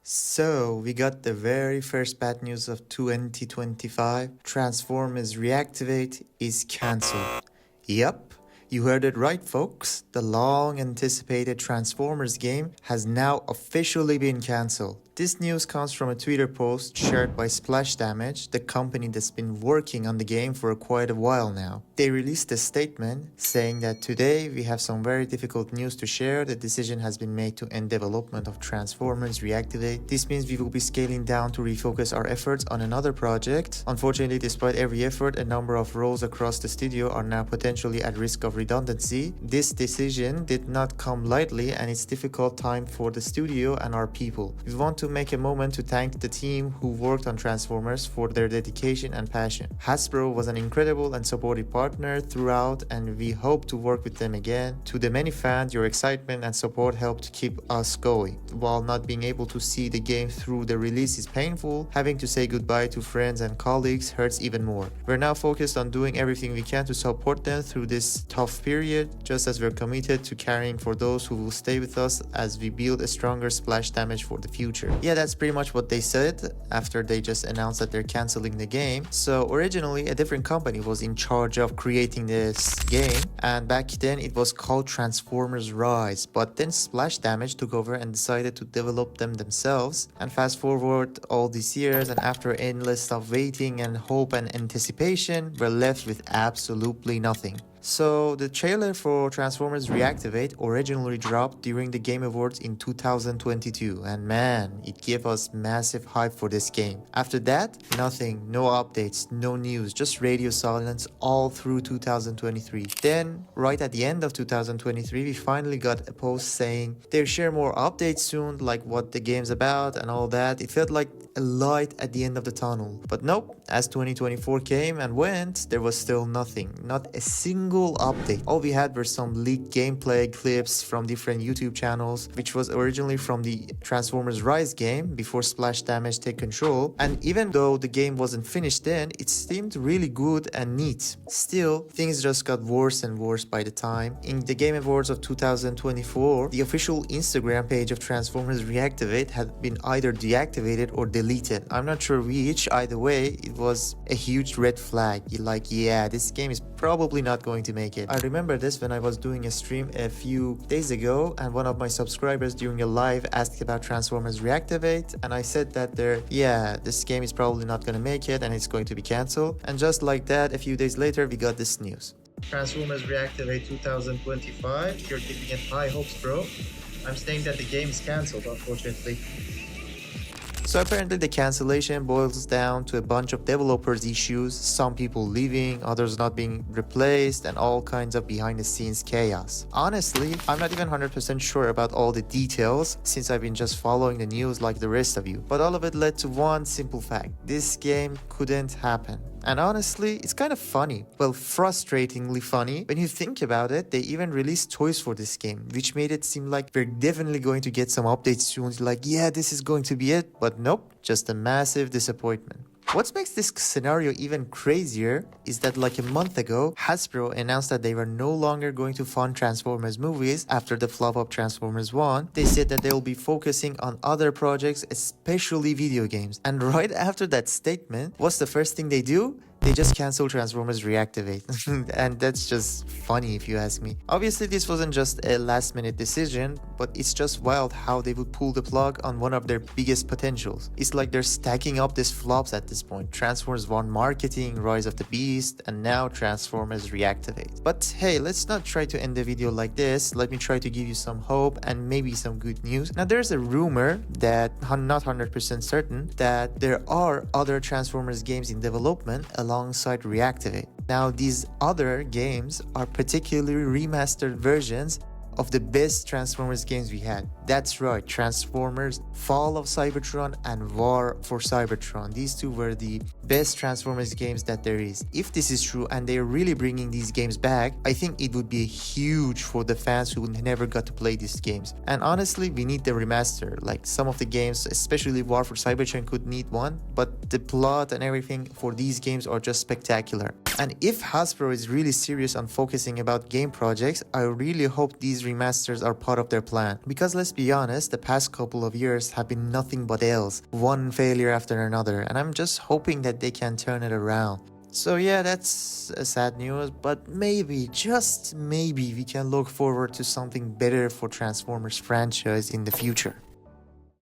So, we got the very first bad news of 2025. Transformers Reactivate is cancelled. Yup, you heard it right, folks. The long anticipated Transformers game has now officially been cancelled. This news comes from a Twitter post shared by Splash Damage, the company that's been working on the game for quite a while now. They released a statement saying that today we have some very difficult news to share. The decision has been made to end development of Transformers Reactivate. This means we will be scaling down to refocus our efforts on another project. Unfortunately, despite every effort, a number of roles across the studio are now potentially at risk of redundancy. This decision did not come lightly, and it's a difficult time for the studio and our people. We want to make a moment to thank the team who worked on Transformers for their dedication and passion. Hasbro was an incredible and supportive partner throughout, and we hope to work with them again. To the many fans, your excitement and support helped keep us going. While not being able to see the game through the release is painful, having to say goodbye to friends and colleagues hurts even more. We're now focused on doing everything we can to support them through this tough period, just as we're committed to caring for those who will stay with us as we build a stronger Splash Damage for the future. Yeah, that's pretty much what they said after they just announced that they're canceling the game. So originally a different company was in charge of creating this game, and back then it was called Transformers Rise, but then Splash Damage took over and decided to develop them themselves. And fast forward all these years, and after endless of waiting and hope and anticipation, we're left with absolutely nothing. So the trailer for Transformers Reactivate originally dropped during the Game Awards in 2022, and man, it gave us massive hype for this game. After that, nothing, no updates, no news, just radio silence all through 2023. Then, right at the end of 2023, we finally got a post saying they'll share more updates soon, like what the game's about and all that. It felt like a light at the end of the tunnel. But nope, as 2024 came and went, there was still nothing, not a single update. All we had were some leaked gameplay clips from different YouTube channels, which was originally from the Transformers Rise game before Splash Damage take control. And even though the game wasn't finished then, it seemed really good and neat. Still, things just got worse and worse by the time. In the Game Awards of 2024, the official Instagram page of Transformers Reactivate had been either deactivated or deleted. I'm not sure which. Either way, it was a huge red flag. You're like, yeah, this game is probably not going to make it. I remember this when I was doing a stream a few days ago, and one of my subscribers during a live asked about Transformers Reactivate, and I said that this game is probably not going to make it and it's going to be cancelled. And just like that, a few days later, we got this news. Transformers Reactivate 2025, you're giving it high hopes, bro. I'm saying that the game is cancelled, unfortunately. So apparently the cancellation boils down to a bunch of developers issues, some people leaving, others not being replaced, and all kinds of behind the scenes chaos. Honestly, I'm not even 100% sure about all the details since I've been just following the news like the rest of you. But all of it led to one simple fact: this game couldn't happen. And honestly, it's kind of funny. Well, frustratingly funny. When you think about it, they even released toys for this game, which made it seem like we're definitely going to get some updates soon. Like, yeah, this is going to be it. But nope, just a massive disappointment. What makes this scenario even crazier is that like a month ago, Hasbro announced that they were no longer going to fund Transformers movies after the flop of Transformers 1. They said that they will be focusing on other projects, especially video games. And right after that statement, what's the first thing they do? They just cancel Transformers Reactivate. And that's just funny if you ask me. Obviously, this wasn't just a last minute decision, but it's just wild how they would pull the plug on one of their biggest potentials. It's like they're stacking up these flops at this point. Transformers 1 marketing, Rise of the Beast, and now Transformers Reactivate. But hey, let's not try to end the video like this. Let me try to give you some hope and maybe some good news. Now, there's a rumor that, I'm not 100% certain, that there are other Transformers games in development alongside Reactivate. Now, these other games are particularly remastered versions of the best Transformers games we had. That's right, Transformers Fall of Cybertron and War for Cybertron. These two were the best Transformers games that there is. If this is true and they're really bringing these games back, I think it would be huge for the fans who never got to play these games. And honestly, we need the remaster. Like some of the games, especially War for Cybertron, could need one, but the plot and everything for these games are just spectacular. And if Hasbro is really serious on focusing about game projects, I really hope these remasters are part of their plan. Because let's be honest, the past couple of years have been nothing but L's, one failure after another, and I'm just hoping that they can turn it around. So yeah, that's a sad news, but maybe, just maybe, we can look forward to something better for Transformers franchise in the future.